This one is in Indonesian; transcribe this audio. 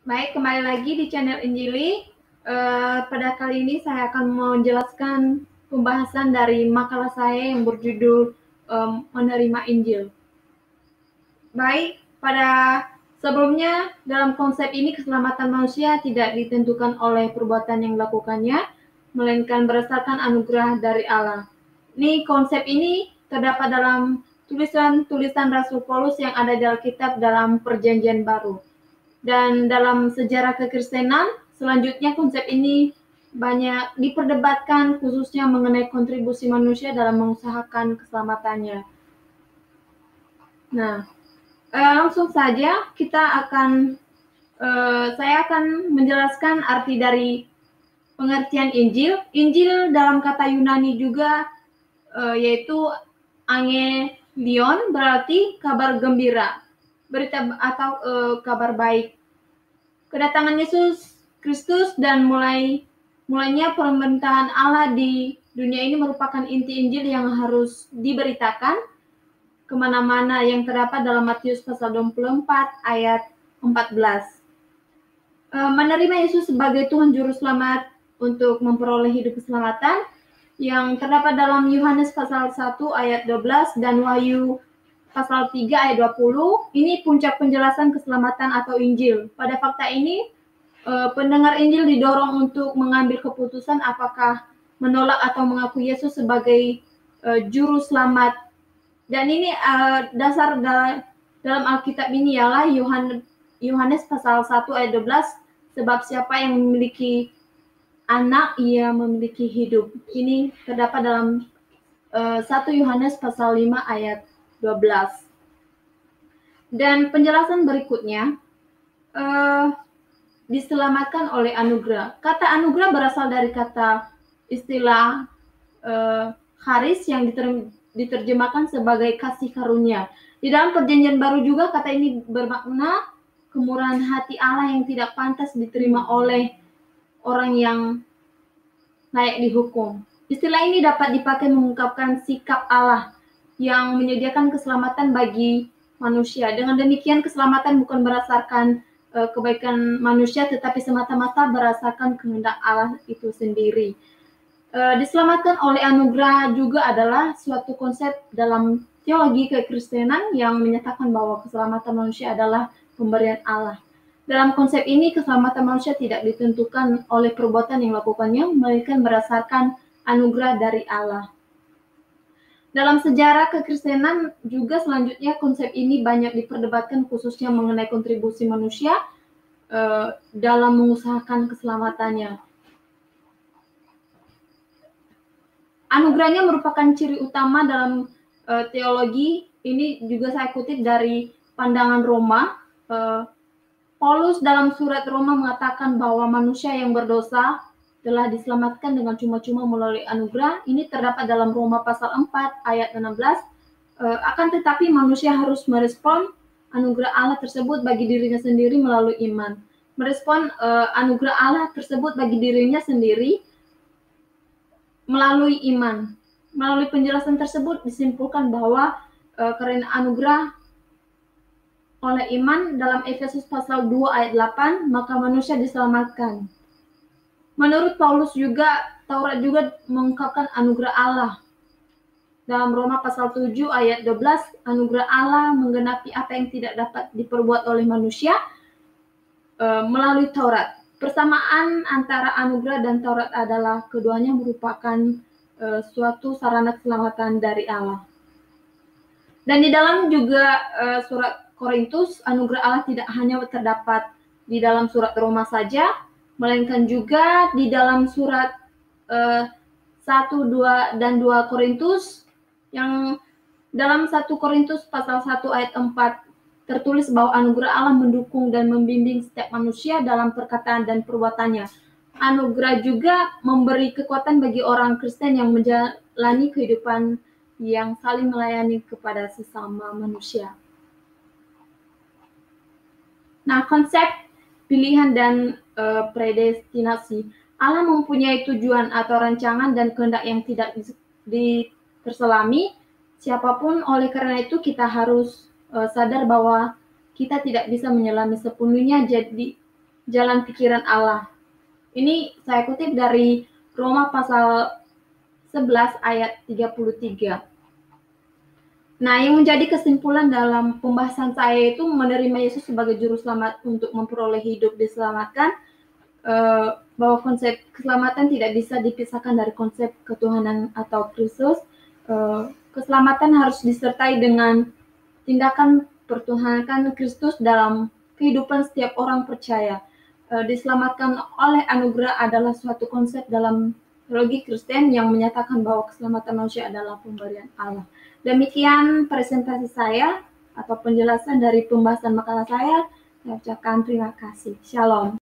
Baik, kembali lagi di channel Injili. Pada kali ini saya akan menjelaskan pembahasan dari makalah saya yang berjudul Menerima Injil. Baik, pada sebelumnya dalam konsep ini keselamatan manusia tidak ditentukan oleh perbuatan yang dilakukannya, melainkan berdasarkan anugerah dari Allah. Ini konsep ini terdapat dalam tulisan-tulisan Rasul Paulus yang ada di Alkitab dalam Perjanjian Baru. Dan dalam sejarah kekristenan, selanjutnya konsep ini banyak diperdebatkan khususnya mengenai kontribusi manusia dalam mengusahakan keselamatannya. Nah, langsung saja saya akan menjelaskan arti dari pengertian Injil. Injil dalam kata Yunani juga yaitu angelion, berarti kabar gembira, berita atau kabar baik. Kedatangan Yesus Kristus dan mulainya pemerintahan Allah di dunia ini merupakan inti Injil yang harus diberitakan kemana-mana yang terdapat dalam Matius pasal 24 ayat 14. Menerima Yesus sebagai Tuhan Juru Selamat untuk memperoleh hidup keselamatan yang terdapat dalam Yohanes pasal 1 ayat 12 dan Wahyu pasal 3 ayat 20. Ini puncak penjelasan keselamatan atau Injil. Pada fakta ini, pendengar Injil didorong untuk mengambil keputusan apakah menolak atau mengaku Yesus sebagai juru selamat. Dan ini dasar dalam Alkitab ini ialah Yohanes pasal 1 ayat 12, sebab siapa yang memiliki anak ia memiliki hidup. Ini terdapat dalam 1 Yohanes pasal 5 ayat 12. Dan penjelasan berikutnya, diselamatkan oleh anugerah. Kata anugerah berasal dari kata istilah charis yang diterjemahkan sebagai kasih karunia. Di dalam Perjanjian Baru juga kata ini bermakna kemurahan hati Allah yang tidak pantas diterima oleh orang yang layak dihukum. Istilah ini dapat dipakai mengungkapkan sikap Allah yang menyediakan keselamatan bagi manusia. Dengan demikian keselamatan bukan berdasarkan kebaikan manusia, tetapi semata-mata berdasarkan kehendak Allah itu sendiri. Diselamatkan oleh anugerah juga adalah suatu konsep dalam teologi kekristenan yang menyatakan bahwa keselamatan manusia adalah pemberian Allah. Dalam konsep ini, keselamatan manusia tidak ditentukan oleh perbuatan yang dilakukannya, melainkan berdasarkan anugerah dari Allah. Dalam sejarah kekristenan juga selanjutnya konsep ini banyak diperdebatkan khususnya mengenai kontribusi manusia dalam mengusahakan keselamatannya. Anugerahnya merupakan ciri utama dalam teologi. Ini juga saya kutip dari pandangan Roma. Paulus dalam surat Roma mengatakan bahwa manusia yang berdosa telah diselamatkan dengan cuma-cuma melalui anugerah. Ini terdapat dalam Roma pasal 4 ayat 16. Akan tetapi manusia harus merespon anugerah Allah tersebut bagi dirinya sendiri melalui iman. Merespon anugerah Allah tersebut bagi dirinya sendiri melalui iman. Melalui penjelasan tersebut disimpulkan bahwa karena anugerah oleh iman dalam Efesus pasal 2 ayat 8, maka manusia diselamatkan. Menurut Paulus juga, Taurat juga mengungkapkan anugerah Allah. Dalam Roma pasal 7 ayat 12, anugerah Allah menggenapi apa yang tidak dapat diperbuat oleh manusia melalui Taurat. Persamaan antara anugerah dan Taurat adalah keduanya merupakan suatu sarana keselamatan dari Allah. Dan di dalam juga surat Korintus, anugerah Allah tidak hanya terdapat di dalam surat Roma saja, melainkan juga di dalam surat 1, 2, dan 2 Korintus, yang dalam 1 Korintus pasal 1 ayat 4 tertulis bahwa anugerah Allah mendukung dan membimbing setiap manusia dalam perkataan dan perbuatannya. Anugerah juga memberi kekuatan bagi orang Kristen yang menjalani kehidupan yang saling melayani kepada sesama manusia. Nah, konsep pilihan dan predestinasi. Allah mempunyai tujuan atau rancangan dan kehendak yang tidak terselami siapapun. Oleh karena itu kita harus sadar bahwa kita tidak bisa menyelami sepenuhnya. Jadi jalan pikiran Allah. Ini saya kutip dari Roma pasal 11 ayat 33. Nah, yang menjadi kesimpulan dalam pembahasan saya itu menerima Yesus sebagai juru selamat untuk memperoleh hidup diselamatkan, bahwa konsep keselamatan tidak bisa dipisahkan dari konsep ketuhanan atau Kristus. Keselamatan harus disertai dengan tindakan pertuhankan Kristus dalam kehidupan setiap orang percaya. Diselamatkan oleh anugerah adalah suatu konsep dalam teologi Kristen yang menyatakan bahwa keselamatan manusia adalah pemberian Allah. Demikian presentasi saya atau penjelasan dari pembahasan makalah saya. Saya ucapkan terima kasih. Shalom.